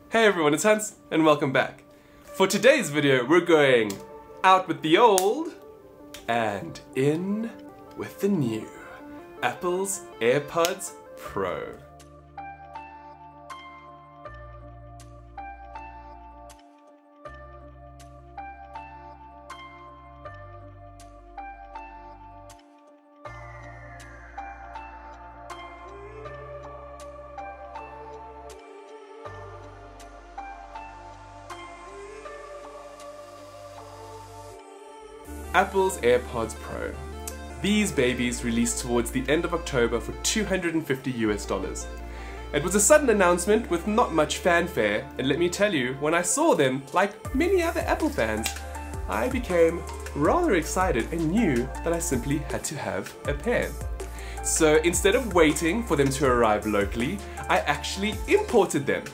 Hey everyone, it's Hans, and welcome back. For today's video, we're going out with the old and in with the new. Apple's AirPods Pro. Apple's AirPods Pro. These babies released towards the end of October for $250 US. It was a sudden announcement with not much fanfare, and let me tell you, when I saw them, like many other Apple fans, I became rather excited and knew that I simply had to have a pair. So instead of waiting for them to arrive locally, I actually imported them.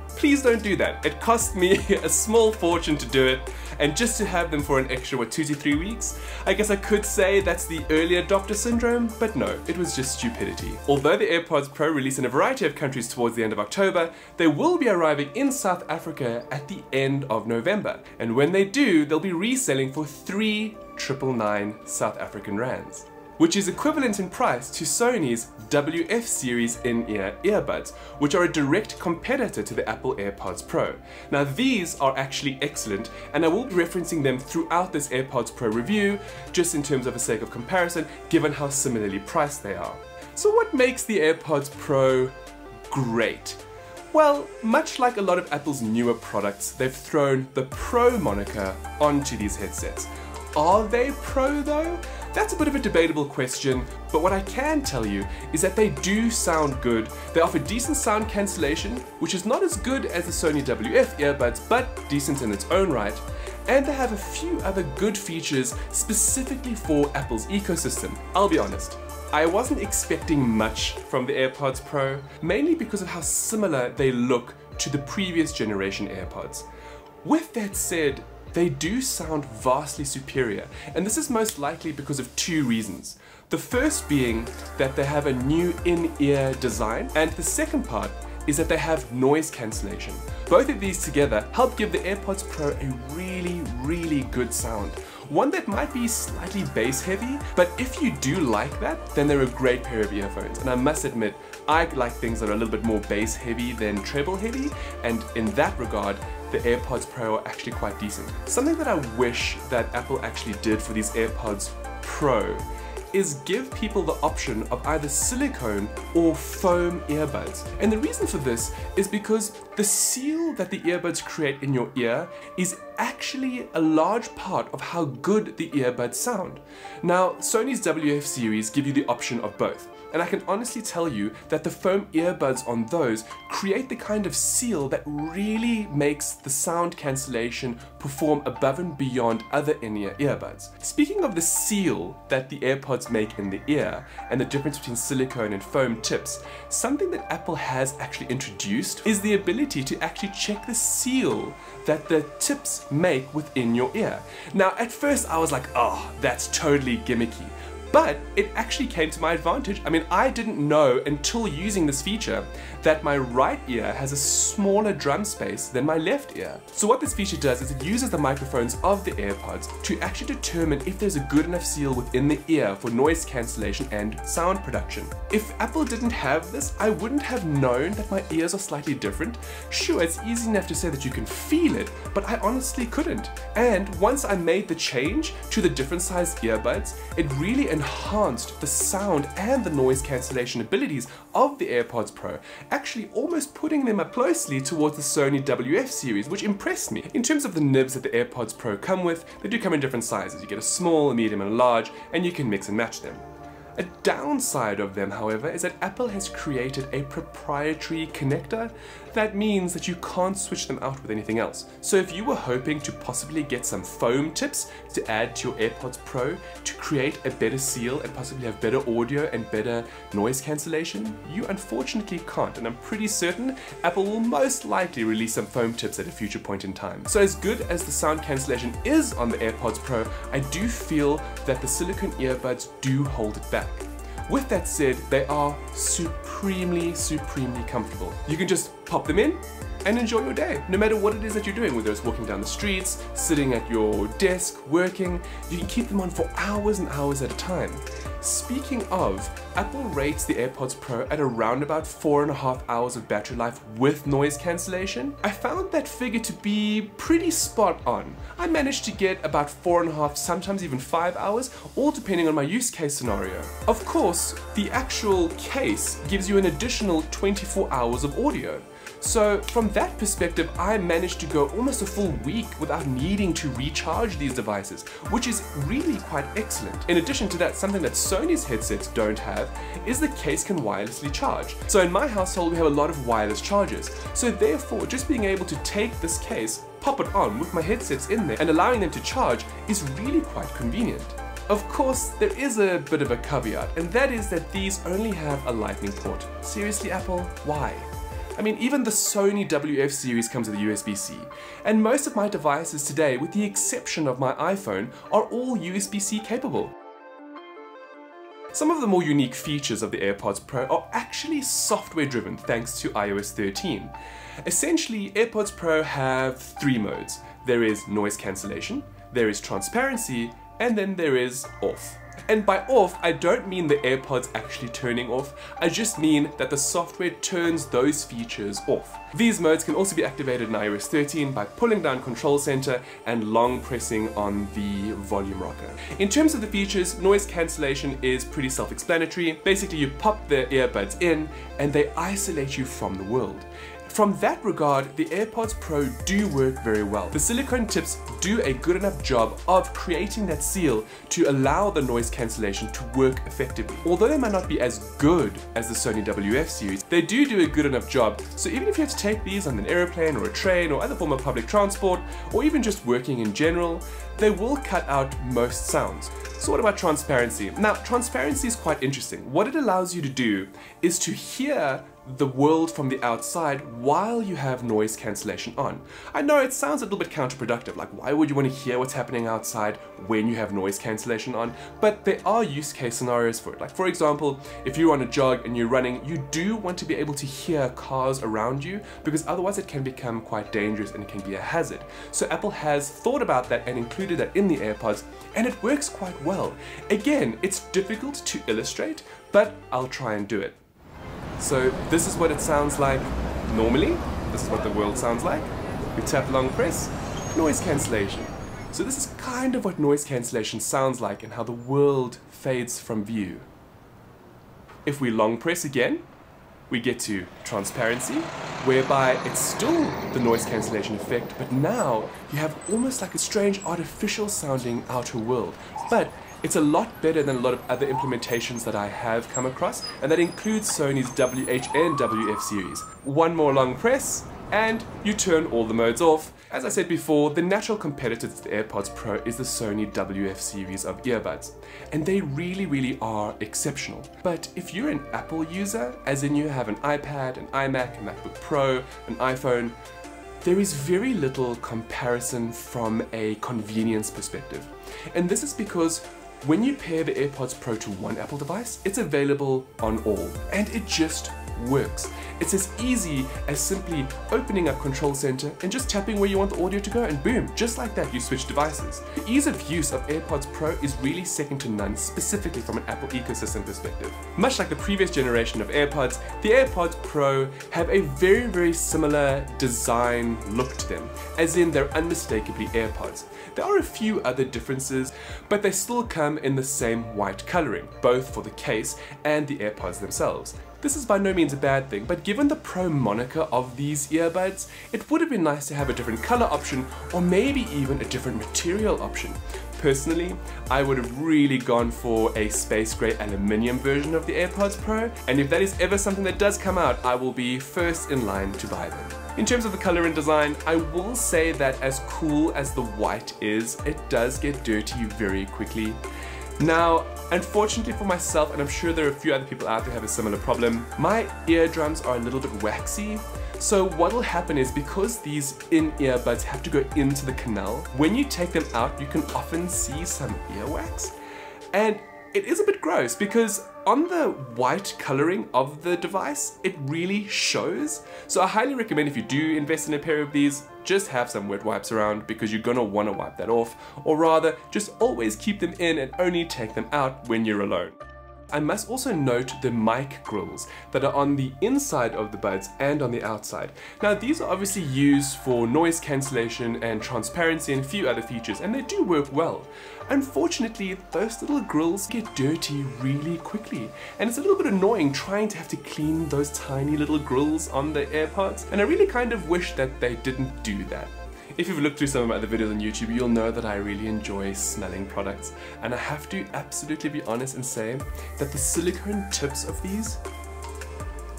Please don't do that. It cost me a small fortune to do it, and just to have them for an extra, 2 to 3 weeks? I guess I could say that's the early adopter syndrome, but no, it was just stupidity. Although the AirPods Pro release in a variety of countries towards the end of October, they will be arriving in South Africa at the end of November. And when they do, they'll be reselling for 3,999 South African rands, which is equivalent in price to Sony's WF series in-ear earbuds, which are a direct competitor to the Apple AirPods Pro. Now these are actually excellent, and I will be referencing them throughout this AirPods Pro review, just in terms of a sake of comparison, given how similarly priced they are. So what makes the AirPods Pro great? Well, much like a lot of Apple's newer products, they've thrown the Pro moniker onto these headsets. Are they Pro though? That's a bit of a debatable question, but what I can tell you is that they do sound good. They offer decent sound cancellation, which is not as good as the Sony WF earbuds, but decent in its own right. And they have a few other good features specifically for Apple's ecosystem. I'll be honest, I wasn't expecting much from the AirPods Pro, mainly because of how similar they look to the previous generation AirPods. With that said, they do sound vastly superior, and this is most likely because of two reasons. The first being that they have a new in-ear design, and the second part is that they have noise cancellation. Both of these together help give the AirPods Pro a really good sound. One that might be slightly bass heavy, but if you do like that, then they're a great pair of earphones. And I must admit, I like things that are a little bit more bass heavy than treble heavy, and in that regard, the AirPods Pro are actually quite decent. Something that I wish that Apple actually did for these AirPods Pro is give people the option of either silicone or foam earbuds. And the reason for this is because the seal that the earbuds create in your ear is actually a large part of how good the earbuds sound. Now, Sony's WF series give you the option of both. And I can honestly tell you that the foam earbuds on those create the kind of seal that really makes the sound cancellation perform above and beyond other in-ear earbuds. Speaking of the seal that the AirPods make in the ear and the difference between silicone and foam tips, something that Apple has actually introduced is the ability to actually check the seal that the tips make within your ear. Now at first I was like, oh, that's totally gimmicky. But it actually came to my advantage. I mean, I didn't know until using this feature that my right ear has a smaller drum space than my left ear. So what this feature does is it uses the microphones of the AirPods to actually determine if there's a good enough seal within the ear for noise cancellation and sound production. If Apple didn't have this, I wouldn't have known that my ears are slightly different. Sure, it's easy enough to say that you can feel it, but I honestly couldn't. And once I made the change to the different size earbuds, it really enhanced the sound and the noise cancellation abilities of the AirPods Pro, actually almost putting them up closely towards the Sony WF series, which impressed me. In terms of the nibs that the AirPods Pro come with, they do come in different sizes. You get a small, a medium, and a large, and you can mix and match them. A downside of them, however, is that Apple has created a proprietary connector. That means that you can't switch them out with anything else. So if you were hoping to possibly get some foam tips to add to your AirPods Pro to create a better seal and possibly have better audio and better noise cancellation, you unfortunately can't, and I'm pretty certain Apple will most likely release some foam tips at a future point in time. So as good as the sound cancellation is on the AirPods Pro, I do feel that the silicone earbuds do hold it back. With that said, they are supremely comfortable. You can just pop them in, and enjoy your day, no matter what it is that you're doing, whether it's walking down the streets, sitting at your desk, working. You can keep them on for hours and hours at a time. Speaking of, Apple rates the AirPods Pro at around about 4.5 hours of battery life with noise cancellation. I found that figure to be pretty spot on. I managed to get about 4.5, sometimes even 5 hours, all depending on my use case scenario. Of course, the actual case gives you an additional 24 hours of audio. So from that perspective, I managed to go almost a full week without needing to recharge these devices, which is really quite excellent. In addition to that, something that Sony's headsets don't have is the case can wirelessly charge. So in my household, we have a lot of wireless chargers. So therefore, just being able to take this case, pop it on with my headsets in there and allowing them to charge is really quite convenient. Of course, there is a bit of a caveat, and that is that these only have a lightning port. Seriously, Apple, why? I mean, even the Sony WF series comes with a USB-C, and most of my devices today, with the exception of my iPhone, are all USB-C capable. Some of the more unique features of the AirPods Pro are actually software driven thanks to iOS 13. Essentially, AirPods Pro have 3 modes. There is noise cancellation, there is transparency, and then there is off. And by off, I don't mean the AirPods actually turning off, I just mean that the software turns those features off. These modes can also be activated in iOS 13 by pulling down Control Center and long pressing on the volume rocker. In terms of the features, noise cancellation is pretty self-explanatory. Basically, you pop the earbuds in and they isolate you from the world. From that regard, the AirPods Pro do work very well. The silicone tips do a good enough job of creating that seal to allow the noise cancellation to work effectively. Although they might not be as good as the Sony WF series, they do a good enough job. So even if you have to take these on an airplane or a train or other form of public transport, or even just working in general, they will cut out most sounds. So what about transparency? Now, transparency is quite interesting. What it allows you to do is to hear the world from the outside while you have noise cancellation on. I know it sounds a little bit counterproductive, like why would you want to hear what's happening outside when you have noise cancellation on? But there are use case scenarios for it. Like for example, if you're on a jog and you're running, you do want to be able to hear cars around you because otherwise it can become quite dangerous and it can be a hazard. So Apple has thought about that and included that in the AirPods, and it works quite well. Again, it's difficult to illustrate, but I'll try and do it. So this is what it sounds like normally. This is what the world sounds like. We tap long press, noise cancellation. So this is kind of what noise cancellation sounds like and how the world fades from view. If we long press again, we get to transparency, whereby it's still the noise cancellation effect, but now you have almost like a strange artificial sounding outer world. But it's a lot better than a lot of other implementations that I have come across, and that includes Sony's WH and WF series. One more long press, and you turn all the modes off. As I said before, the natural competitor to the AirPods Pro is the Sony WF series of earbuds, and they really are exceptional. But if you're an Apple user, as in you have an iPad, an iMac, a MacBook Pro, an iPhone, there is very little comparison from a convenience perspective. And this is because when you pair the AirPods Pro to one Apple device, it's available on all, and it just works. It's as easy as simply opening up Control Center and just tapping where you want the audio to go, and boom, just like that you switch devices. The ease of use of AirPods Pro is really second to none, specifically from an Apple ecosystem perspective. Much like the previous generation of AirPods, the AirPods Pro have a very similar design look to them, as in they're unmistakably AirPods. There are a few other differences, but they still come in the same white coloring, both for the case and the AirPods themselves. This is by no means a bad thing, but given the Pro moniker of these earbuds, it would have been nice to have a different color option, or maybe even a different material option. Personally, I would have really gone for a space gray aluminium version of the AirPods Pro, and if that is ever something that does come out, I will be first in line to buy them. In terms of the color and design, I will say that as cool as the white is, it does get dirty very quickly. Now, unfortunately for myself, and I'm sure there are a few other people out there who have a similar problem, my eardrums are a little bit waxy. So what will happen is, because these in-ear buds have to go into the canal, when you take them out, you can often see some earwax. And it is a bit gross because on the white coloring of the device, it really shows. So I highly recommend if you do invest in a pair of these, just have some wet wipes around because you're gonna wanna wipe that off, or rather, just always keep them in and only take them out when you're alone. I must also note the mic grills that are on the inside of the buds and on the outside. Now these are obviously used for noise cancellation and transparency and a few other features, and they do work well. Unfortunately, those little grills get dirty really quickly, and it's a little bit annoying trying to have to clean those tiny little grills on the AirPods, and I really kind of wish that they didn't do that. If you've looked through some of my other videos on YouTube, you'll know that I really enjoy smelling products, and I have to absolutely be honest and say that the silicone tips of these,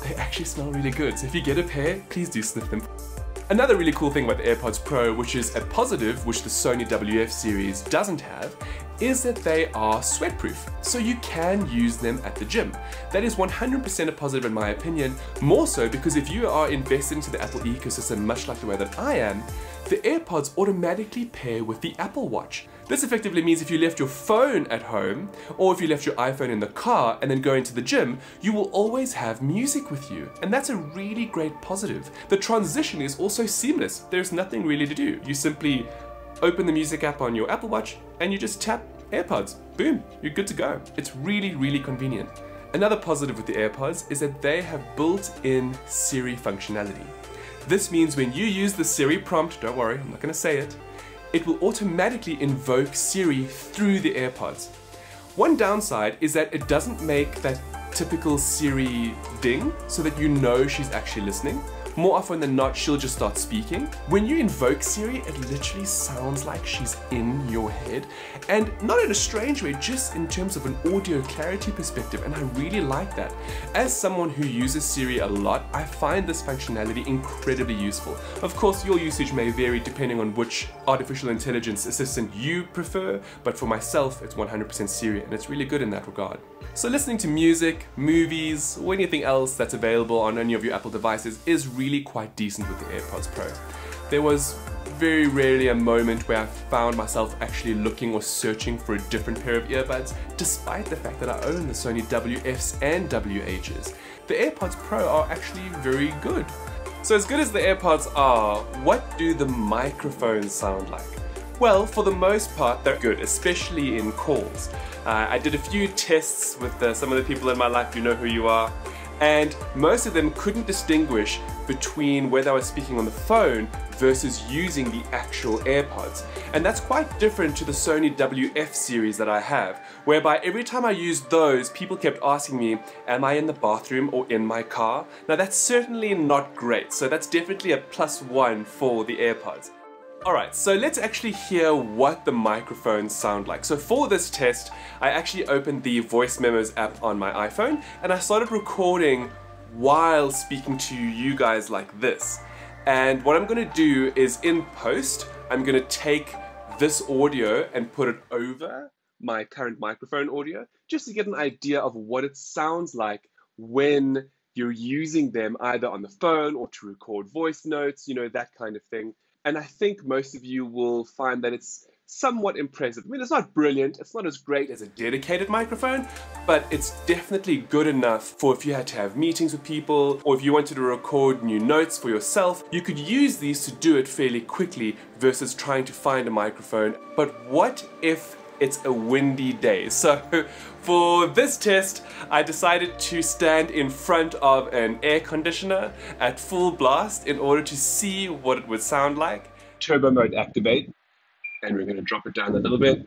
they actually smell really good. So if you get a pair, please do sniff them. Another really cool thing about the AirPods Pro, which is a positive which the Sony WF series doesn't have, is that they are sweatproof, so you can use them at the gym. That is 100% a positive in my opinion, more so because if you are invested into the Apple ecosystem much like the way that I am, the AirPods automatically pair with the Apple Watch. This effectively means if you left your phone at home, or if you left your iPhone in the car and then go into the gym, you will always have music with you. And that's a really great positive. The transition is also seamless. There's nothing really to do. You simply open the music app on your Apple Watch and you just tap AirPods. Boom, you're good to go. It's really, really convenient. Another positive with the AirPods is that they have built-in Siri functionality. This means when you use the Siri prompt, don't worry, I'm not going to say it, it will automatically invoke Siri through the AirPods. One downside is that it doesn't make that typical Siri ding so that you know she's actually listening. More often than not, she'll just start speaking. When you invoke Siri, it literally sounds like she's in your head. And not in a strange way, just in terms of an audio clarity perspective, and I really like that. As someone who uses Siri a lot, I find this functionality incredibly useful. Of course, your usage may vary depending on which artificial intelligence assistant you prefer, but for myself, it's 100% Siri, and it's really good in that regard. So listening to music, movies, or anything else that's available on any of your Apple devices is really quite decent with the AirPods Pro. There was very rarely a moment where I found myself actually looking or searching for a different pair of earbuds, despite the fact that I own the Sony WFs and WHs. The AirPods Pro are actually very good. So as good as the AirPods are, what do the microphones sound like? Well, for the most part, they're good, especially in calls. I did a few tests with some of the people in my life, you know who you are, and most of them couldn't distinguish between whether I was speaking on the phone versus using the actual AirPods. And that's quite different to the Sony WF series that I have, whereby every time I used those, people kept asking me, am I in the bathroom or in my car? Now that's certainly not great, so that's definitely a +1 for the AirPods. Alright, so let's actually hear what the microphones sound like. So for this test, I actually opened the Voice Memos app on my iPhone and I started recording while speaking to you guys like this. And what I'm going to do is in post, I'm going to take this audio and put it over my current microphone audio just to get an idea of what it sounds like when you're using them either on the phone or to record voice notes, you know, that kind of thing. And I think most of you will find that it's somewhat impressive. I mean, it's not brilliant, it's not as great as a dedicated microphone, but it's definitely good enough for if you had to have meetings with people, or if you wanted to record new notes for yourself, you could use these to do it fairly quickly versus trying to find a microphone. But what if it's a windy day? So for this test, I decided to stand in front of an air conditioner at full blast in order to see what it would sound like. Turbo mode activate, and we're going to drop it down a little bit.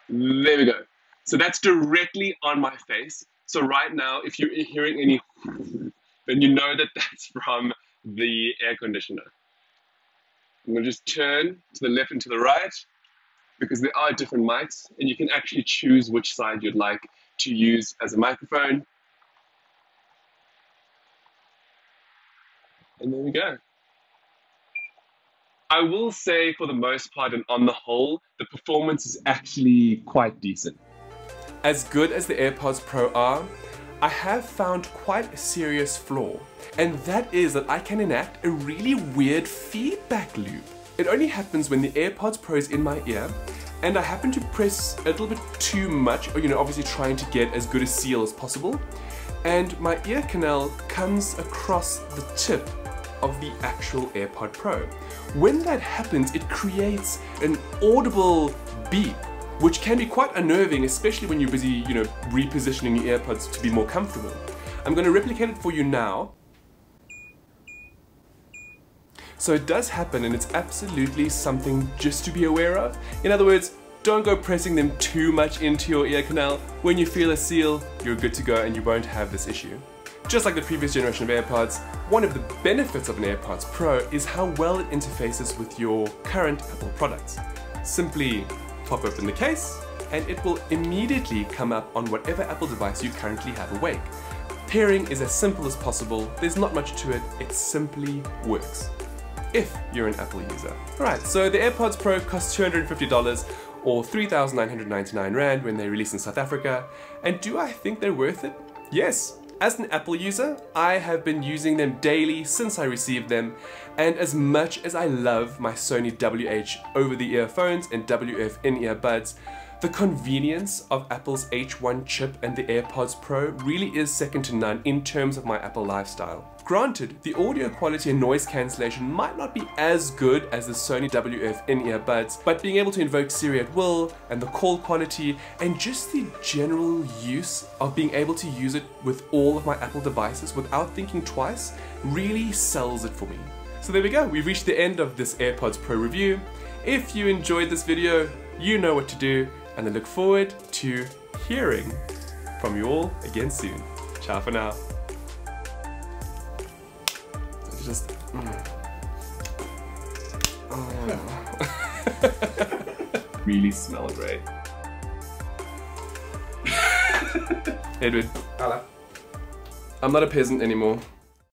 There we go. So that's directly on my face. So right now, if you're hearing any, then you know that that's from the air conditioner. I'm going to just turn to the left and to the right, because there are different mics, and you can actually choose which side you'd like to use as a microphone. And there we go. I will say for the most part and on the whole, the performance is actually quite decent. As good as the AirPods Pro are, I have found quite a serious flaw, and that is that I can enact a really weird feedback loop. It only happens when the AirPods Pro is in my ear and I happened to press a little bit too much, you know, obviously trying to get as good a seal as possible, and my ear canal comes across the tip of the actual AirPod Pro. When that happens, it creates an audible beep, which can be quite unnerving, especially when you're busy, you know, repositioning your AirPods to be more comfortable. I'm going to replicate it for you now. So it does happen, and it's absolutely something just to be aware of. In other words, don't go pressing them too much into your ear canal. When you feel a seal, you're good to go and you won't have this issue. Just like the previous generation of AirPods, one of the benefits of an AirPods Pro is how well it interfaces with your current Apple products. Simply pop open the case and it will immediately come up on whatever Apple device you currently have awake. Pairing is as simple as possible, there's not much to it, it simply works. If you're an Apple user. Alright, so the AirPods Pro cost $250 or 3,999 Rand when they release in South Africa. And do I think they're worth it? Yes. As an Apple user, I have been using them daily since I received them, and as much as I love my Sony WH over-the-ear phones and WF in-ear buds, the convenience of Apple's H1 chip and the AirPods Pro really is second to none in terms of my Apple lifestyle. Granted, the audio quality and noise cancellation might not be as good as the Sony WF in-ear buds, but being able to invoke Siri at will, and the call quality, and just the general use of being able to use it with all of my Apple devices without thinking twice really sells it for me. So there we go, we've reached the end of this AirPods Pro review. If you enjoyed this video, you know what to do, and I look forward to hearing from you all again soon. Ciao for now. Just really smell great. Edward, I'm not a peasant anymore.